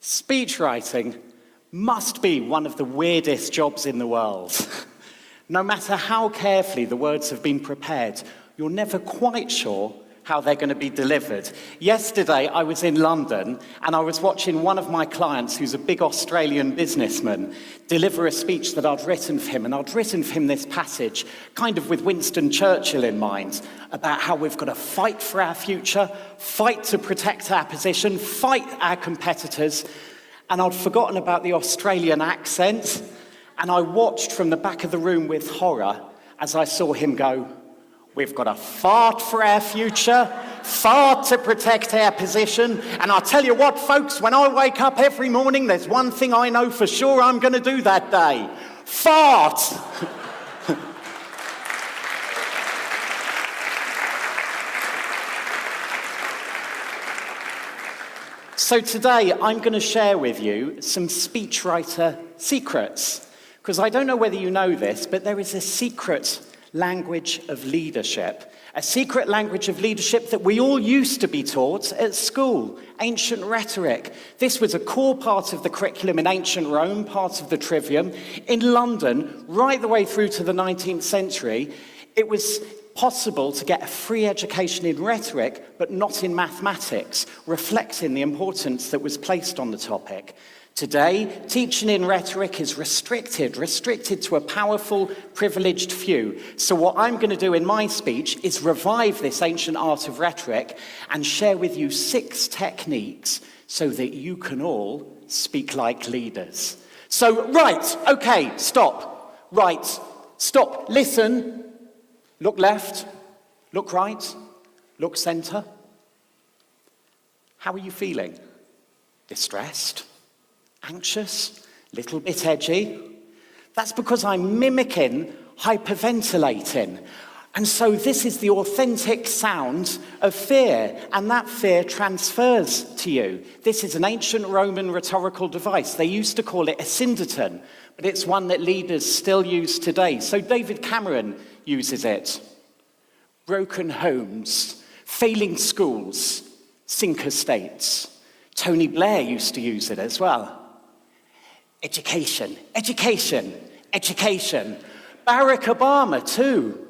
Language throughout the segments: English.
Speech writing must be one of the weirdest jobs in the world. No matter how carefully the words have been prepared, you're never quite sure how they're going to be delivered. Yesterday, I was in London, and I was watching one of my clients, who's a big Australian businessman, deliver a speech that I'd written for him. And I'd written for him this passage, kind of with Winston Churchill in mind, about how we've got to fight for our future, fight to protect our position, fight our competitors. And I'd forgotten about the Australian accent, and I watched from the back of the room with horror as I saw him go, "We've got to fight for our future, fight to protect our position. And I'll tell you what, folks, when I wake up every morning, there's one thing I know for sure I'm going to do that day. Fight!" So today, I'm going to share with you some speechwriter secrets. Because I don't know whether you know this, but there is a secret language of leadership. A secret language of leadership that we all used to be taught at school, ancient rhetoric. This was a core part of the curriculum in ancient Rome, part of the trivium. In London, right the way through to the 19th century, it was possible to get a free education in rhetoric, but not in mathematics, reflecting the importance that was placed on the topic. Today, teaching in rhetoric is restricted to a powerful, privileged few. So what I'm going to do in my speech is revive this ancient art of rhetoric and share with you 6 techniques so that you can all speak like leaders. So, stop, listen, look left, look right, look center. How are you feeling? Distressed? Anxious, little bit edgy? That's because I'm mimicking hyperventilating. And so this is the authentic sound of fear, and that fear transfers to you. This is an ancient Roman rhetorical device. They used to call it a syndeton, but it's one that leaders still use today. So David Cameron uses it. Broken homes, failing schools, sinker states. Tony Blair used to use it as well. Education. Barack Obama, too.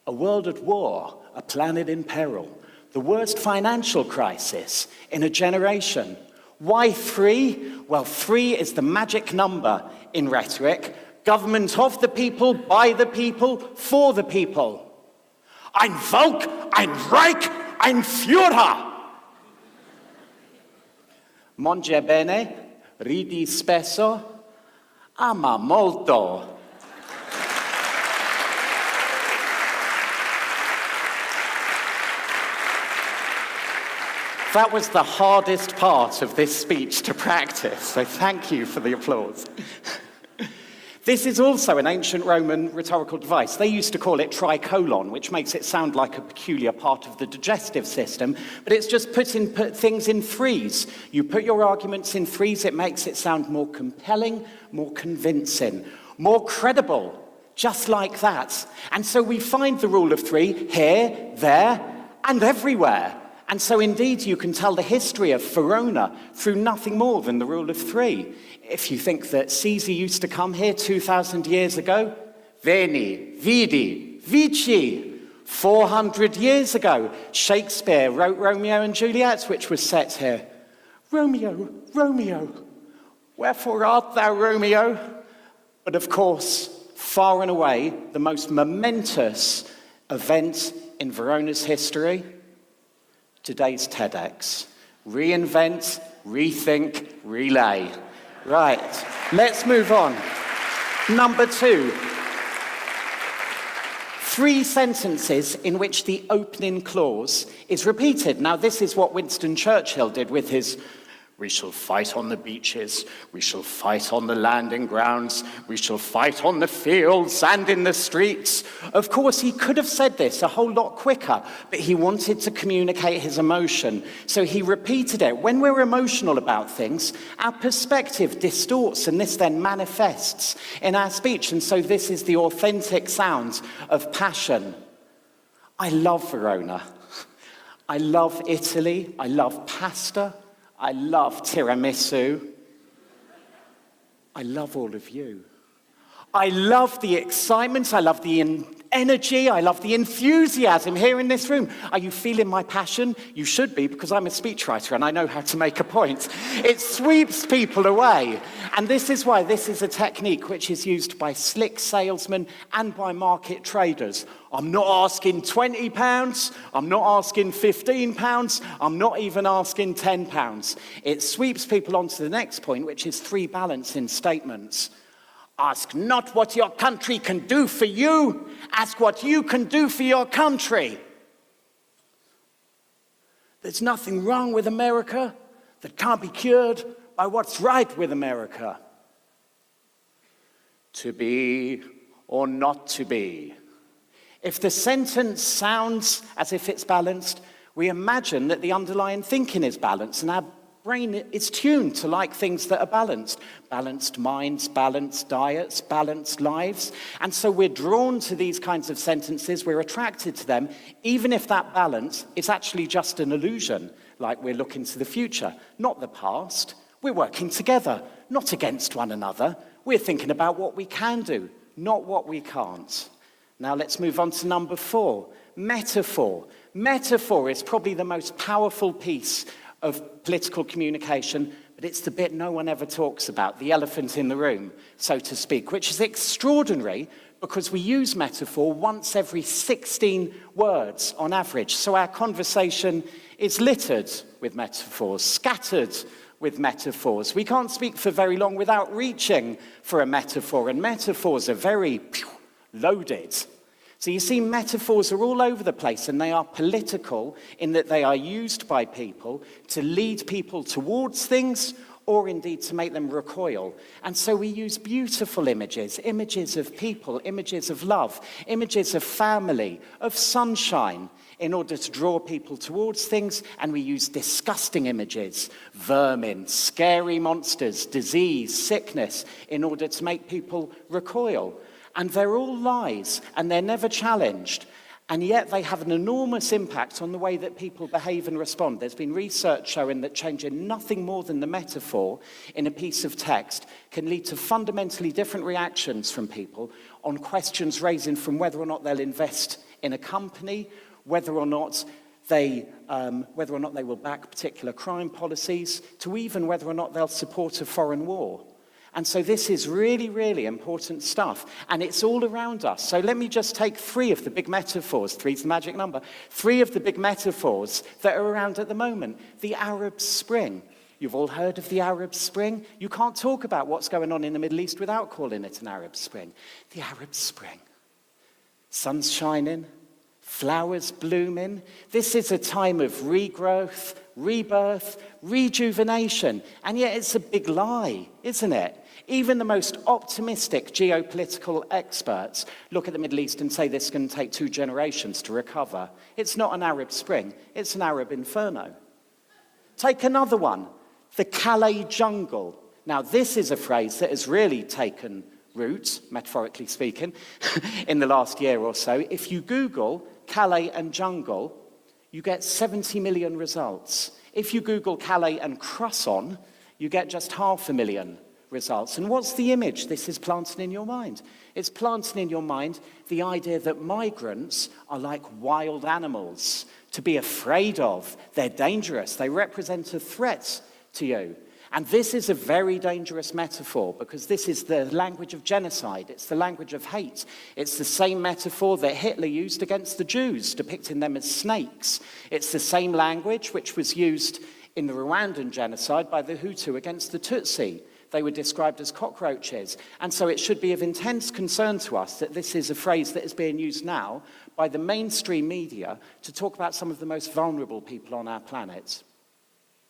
A world at war, a planet in peril, the worst financial crisis in a generation. Why 3? Well, 3 is the magic number in rhetoric. Government of the people, by the people, for the people. Ein Volk, ein Reich, ein Führer. Mangia bene, ridi spesso, ama molto. That was the hardest part of this speech to practice, so thank you for the applause. This is also an ancient Roman rhetorical device. They used to call it tricolon, which makes it sound like a peculiar part of the digestive system, but it's just put things in 3s. You put your arguments in 3s, it makes it sound more compelling, more convincing, more credible, just like that. And so we find the rule of 3 here, there, and everywhere. And so indeed you can tell the history of Verona through nothing more than the rule of 3. If you think that Caesar used to come here 2,000 years ago, veni, vidi, vici. 400 years ago, Shakespeare wrote Romeo and Juliet, which was set here. Romeo, Romeo, wherefore art thou, Romeo? But of course, far and away, the most momentous event in Verona's history, today's TEDx. Reinvent, rethink, relay. Right, let's move on. Number 2. 3 sentences in which the opening clause is repeated. Now, this is what Winston Churchill did with his "We shall fight on the beaches, we shall fight on the landing grounds, we shall fight on the fields and in the streets." Of course, he could have said this a whole lot quicker, but he wanted to communicate his emotion, so he repeated it. When we're emotional about things, our perspective distorts, and this then manifests in our speech, and so this is the authentic sound of passion. I love Verona. I love Italy. I love pasta. I love tiramisu. I love all of you. I love the excitement, I love the energy, I love the enthusiasm here in this room. Are you feeling my passion? You should be, because I'm a speechwriter and I know how to make a point. It sweeps people away. And this is why this is a technique which is used by slick salesmen and by market traders. I'm not asking £20, I'm not asking £15, I'm not even asking £10. It sweeps people on to the next point, which is 3 balancing statements. Ask not what your country can do for you, ask what you can do for your country. There's nothing wrong with America that can't be cured by what's right with America. To be or not to be. If the sentence sounds as if it's balanced, we imagine that the underlying thinking is balanced, and our brain is tuned to like things that are balanced. Balanced minds, balanced diets, balanced lives. And so we're drawn to these kinds of sentences, we're attracted to them, even if that balance is actually just an illusion, like we're looking to the future, not the past. We're working together, not against one another. We're thinking about what we can do, not what we can't. Now let's move on to number 4, metaphor. Metaphor is probably the most powerful piece of political communication, but it's the bit no one ever talks about, the elephant in the room, so to speak, which is extraordinary because we use metaphor once every 16 words on average. So our conversation is littered with metaphors, scattered with metaphors. We can't speak for very long without reaching for a metaphor, and metaphors are very loaded. So you see, metaphors are all over the place, and they are political in that they are used by people to lead people towards things or indeed to make them recoil. And so we use beautiful images, images of people, images of love, images of family, of sunshine, in order to draw people towards things, and we use disgusting images, vermin, scary monsters, disease, sickness, in order to make people recoil. And they're all lies, and they're never challenged. And yet they have an enormous impact on the way that people behave and respond. There's been research showing that changing nothing more than the metaphor in a piece of text can lead to fundamentally different reactions from people on questions raising from whether or not they'll invest in a company, whether or not they will back particular crime policies, to even whether or not they'll support a foreign war. And so this is really, really important stuff. And it's all around us. So let me just take 3 of the big metaphors. 3 is the magic number. 3 of the big metaphors that are around at the moment. The Arab Spring. You've all heard of the Arab Spring. You can't talk about what's going on in the Middle East without calling it an Arab Spring. The Arab Spring. Sun's shining. Flowers blooming. This is a time of regrowth, rebirth, rejuvenation. And yet it's a big lie, isn't it? Even the most optimistic geopolitical experts look at the Middle East and say this is going to take 2 generations to recover. It's not an Arab Spring, it's an Arab inferno. Take another one, the Calais jungle. Now this is a phrase that has really taken root, metaphorically speaking, in the last year or so. If you Google Calais and jungle, you get 70 million results. If you Google Calais and croissant, you get just 500,000 results. And what's the image this is planting in your mind? It's planting in your mind the idea that migrants are like wild animals, to be afraid of. They're dangerous. They represent a threat to you. And this is a very dangerous metaphor because this is the language of genocide. It's the language of hate. It's the same metaphor that Hitler used against the Jews, depicting them as snakes. It's the same language which was used in the Rwandan genocide by the Hutu against the Tutsi. They were described as cockroaches. And so it should be of intense concern to us that this is a phrase that is being used now by the mainstream media to talk about some of the most vulnerable people on our planet.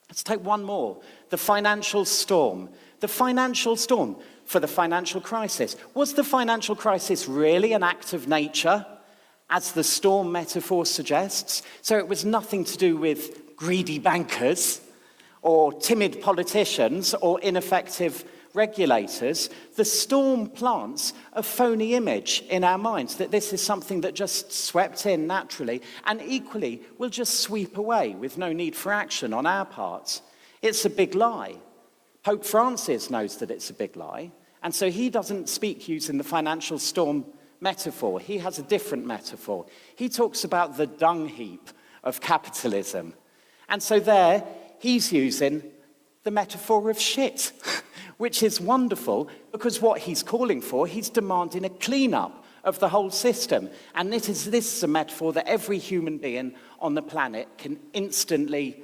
Let's take one more, the financial storm. The financial storm for the financial crisis. Was the financial crisis really an act of nature, as the storm metaphor suggests? So it was nothing to do with greedy bankers or timid politicians or ineffective regulators. The storm plants a phony image in our minds that this is something that just swept in naturally and equally will just sweep away with no need for action on our part. It's a big lie. Pope Francis knows that it's a big lie, and so he doesn't speak using the financial storm metaphor. He has a different metaphor. He talks about the dung heap of capitalism. And so there, he's using the metaphor of shit, which is wonderful because what he's calling for, he's demanding a cleanup of the whole system. And this is a metaphor that every human being on the planet can instantly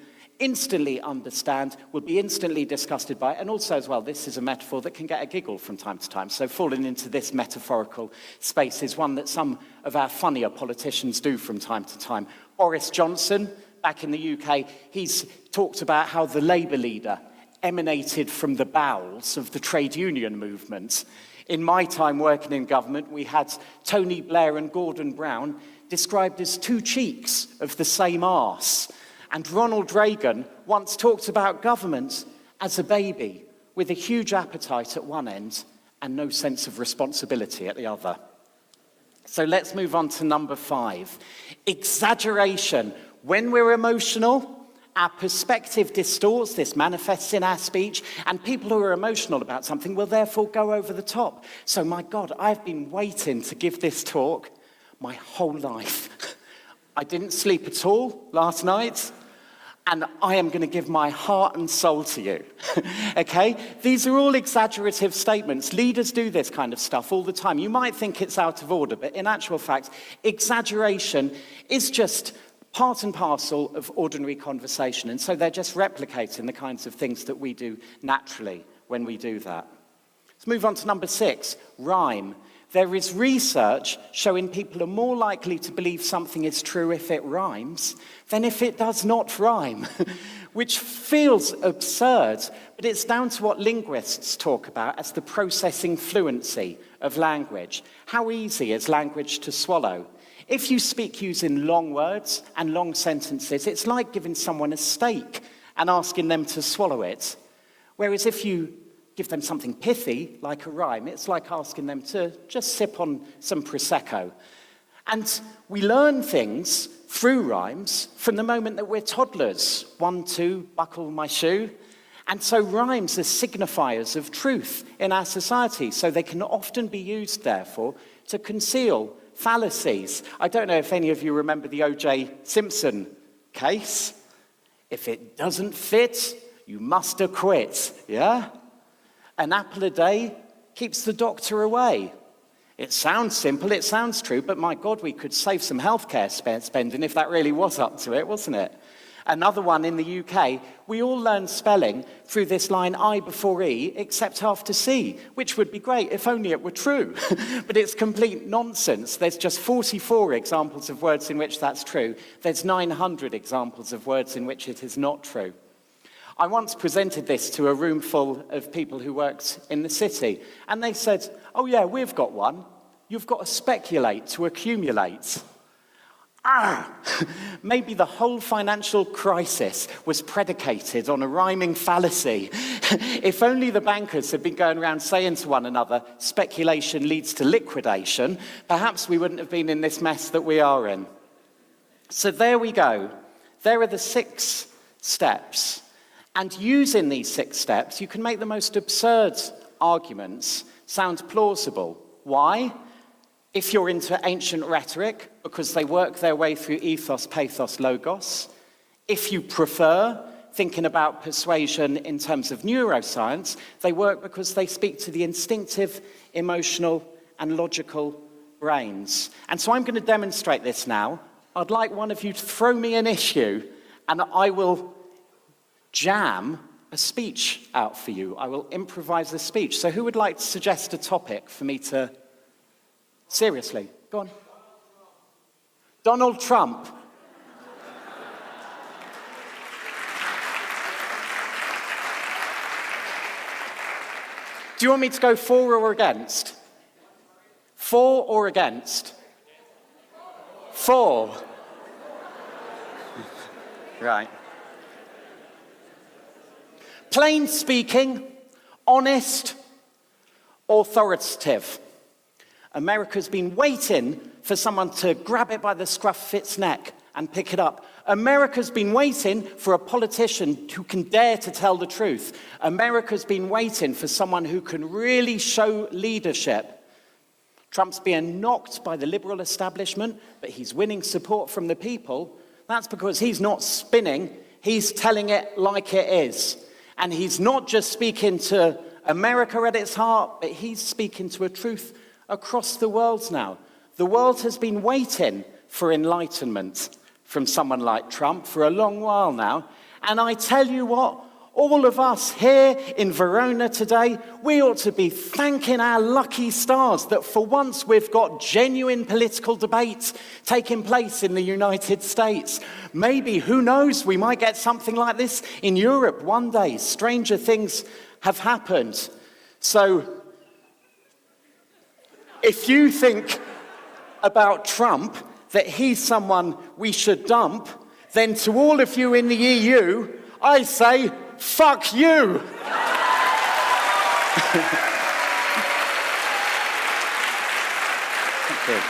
understand, would be instantly disgusted by, and also as well, this is a metaphor that can get a giggle from time to time. So falling into this metaphorical space is one that some of our funnier politicians do from time to time. Boris Johnson, back in the UK, he's talked about how the Labour leader emanated from the bowels of the trade union movement. In my time working in government, we had Tony Blair and Gordon Brown described as two cheeks of the same arse. And Ronald Reagan once talked about government as a baby with a huge appetite at one end and no sense of responsibility at the other. So let's move on to number 5. Exaggeration. When we're emotional, our perspective distorts, this manifests in our speech, and people who are emotional about something will therefore go over the top. So my God, I've been waiting to give this talk my whole life. I didn't sleep at all last night, and I am going to give my heart and soul to you, okay? These are all exaggerative statements. Leaders do this kind of stuff all the time. You might think it's out of order, but in actual fact, exaggeration is just part and parcel of ordinary conversation, and so they're just replicating the kinds of things that we do naturally when we do that. Let's move on to number 6, rhyme. There is research showing people are more likely to believe something is true if it rhymes than if it does not rhyme, which feels absurd, but it's down to what linguists talk about as the processing fluency of language. How easy is language to swallow? If you speak using long words and long sentences, it's like giving someone a steak and asking them to swallow it. Whereas if you give them something pithy, like a rhyme, it's like asking them to just sip on some Prosecco. And we learn things through rhymes from the moment that we're toddlers. 1, 2, buckle my shoe. And so rhymes are signifiers of truth in our society, so they can often be used, therefore, to conceal fallacies. I don't know if any of you remember the O.J. Simpson case. If it doesn't fit, you must acquit, yeah? An apple a day keeps the doctor away. It sounds simple, it sounds true, but my God, we could save some healthcare spending if that really was up to it, wasn't it? Another one in the UK, we all learn spelling through this line I before E except after C, which would be great if only it were true. But it's complete nonsense. There's just 44 examples of words in which that's true. There's 900 examples of words in which it is not true. I once presented this to a room full of people who worked in the city, and they said, oh yeah, we've got one. You've got to speculate to accumulate. Maybe the whole financial crisis was predicated on a rhyming fallacy. If only the bankers had been going around saying to one another, speculation leads to liquidation, perhaps we wouldn't have been in this mess that we are in. So there we go. There are the 6 steps. And using these 6 steps, you can make the most absurd arguments sound plausible. Why? If you're into ancient rhetoric, because they work their way through ethos, pathos, logos. If you prefer thinking about persuasion in terms of neuroscience, they work because they speak to the instinctive, emotional, and logical brains. And so I'm going to demonstrate this now. I'd like one of you to throw me an issue, and I will jam a speech out for you. I will improvise a speech. So who would like to suggest a topic for me to... Seriously, go on. Donald Trump. Do you want me to go for or against? For or against? For. Right. Plain speaking, honest, authoritative. America's been waiting for someone to grab it by the scruff of its neck and pick it up. America's been waiting for a politician who can dare to tell the truth. America's been waiting for someone who can really show leadership. Trump's being knocked by the liberal establishment, but he's winning support from the people. That's because he's not spinning, he's telling it like it is. And he's not just speaking to America at its heart, but he's speaking to a truth across the world now. The world has been waiting for enlightenment from someone like Trump for a long while now. And I tell you what, all of us here in Verona today, we ought to be thanking our lucky stars that for once we've got genuine political debate taking place in the United States. Maybe, who knows, we might get something like this in Europe one day. Stranger things have happened. So, if you think about Trump, that he's someone we should dump, then to all of you in the EU, I say, fuck you! Thank you.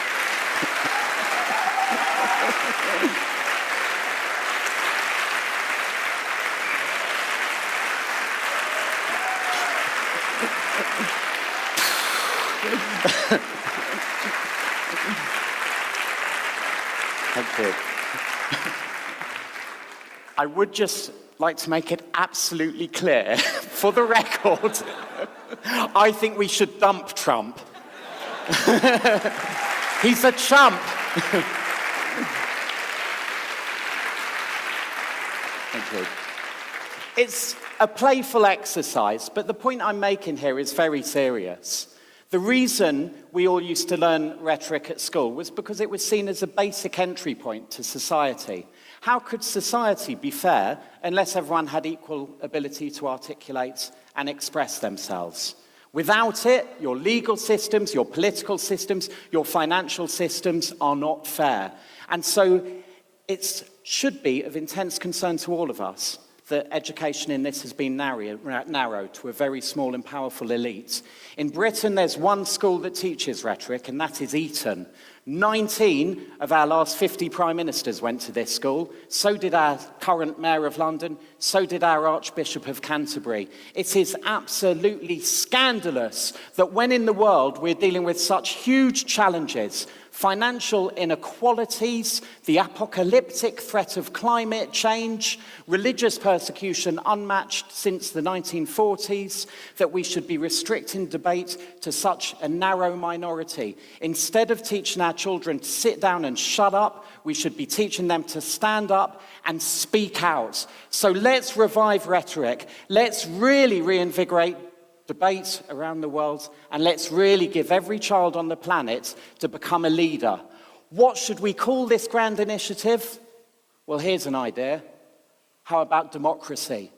Thank you. I would just like to make it absolutely clear, for the record, I think we should dump Trump. He's a chump. Thank you. It's a playful exercise, but the point I'm making here is very serious. The reason we all used to learn rhetoric at school was because it was seen as a basic entry point to society. How could society be fair unless everyone had equal ability to articulate and express themselves? Without it, your legal systems, your political systems, your financial systems are not fair. And so it should be of intense concern to all of us that education in this has been narrowed to a very small and powerful elite. In Britain, there's one school that teaches rhetoric, and that is Eton. 19 of our last 50 prime ministers went to this school. So did our current mayor of London. So did our Archbishop of Canterbury. It is absolutely scandalous that when in the world we're dealing with such huge challenges, financial inequalities, the apocalyptic threat of climate change, religious persecution unmatched since the 1940s, that we should be restricting debate to such a narrow minority. Instead of teaching our children to sit down and shut up, we should be teaching them to stand up and speak out. So let's revive rhetoric. Let's really reinvigorate debate around the world, and let's really give every child on the planet to become a leader. What should we call this grand initiative? Well, here's an idea. How about democracy?